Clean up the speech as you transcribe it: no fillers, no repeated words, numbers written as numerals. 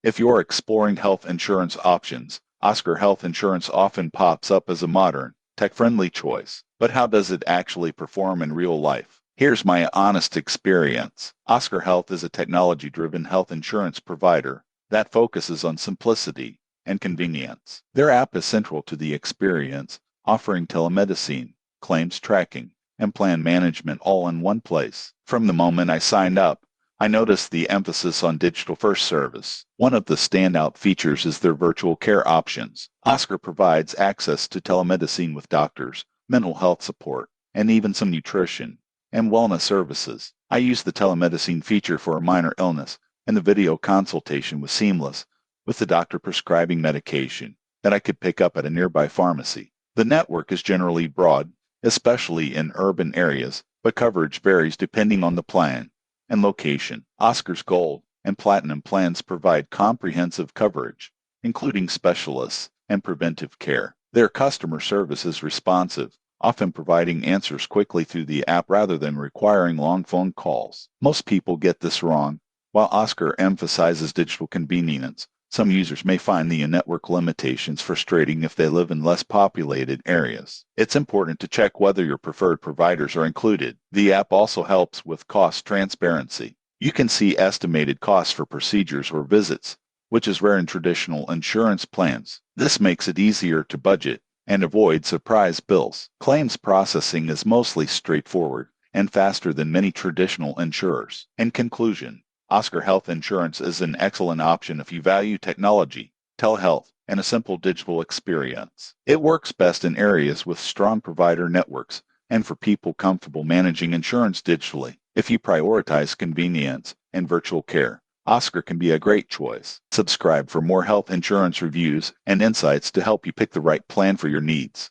If you're exploring health insurance options, Oscar Health Insurance often pops up as a modern, tech-friendly choice. But how does it actually perform in real life? Here's my honest experience. Oscar Health is a technology-driven health insurance provider that focuses on simplicity and convenience. Their app is central to the experience, offering telemedicine, claims tracking, and plan management all in one place. From the moment I signed up, I noticed the emphasis on digital-first service. One of the standout features is their virtual care options. Oscar provides access to telemedicine with doctors, mental health support, and even some nutrition and wellness services. I used the telemedicine feature for a minor illness, and the video consultation was seamless, with the doctor prescribing medication that I could pick up at a nearby pharmacy. The network is generally broad, especially in urban areas, but coverage varies depending on the plan and location. Oscar's Gold and Platinum plans provide comprehensive coverage, including specialists and preventive care. Their customer service is responsive, often providing answers quickly through the app rather than requiring long phone calls. Most people get this wrong. While Oscar emphasizes digital convenience, some users may find the network limitations frustrating if they live in less populated areas. It's important to check whether your preferred providers are included. The app also helps with cost transparency. You can see estimated costs for procedures or visits, which is rare in traditional insurance plans. This makes it easier to budget and avoid surprise bills. Claims processing is mostly straightforward and faster than many traditional insurers. In conclusion, Oscar Health Insurance is an excellent option if you value technology, telehealth, and a simple digital experience. It works best in areas with strong provider networks and for people comfortable managing insurance digitally. If you prioritize convenience and virtual care, Oscar can be a great choice. Subscribe for more health insurance reviews and insights to help you pick the right plan for your needs.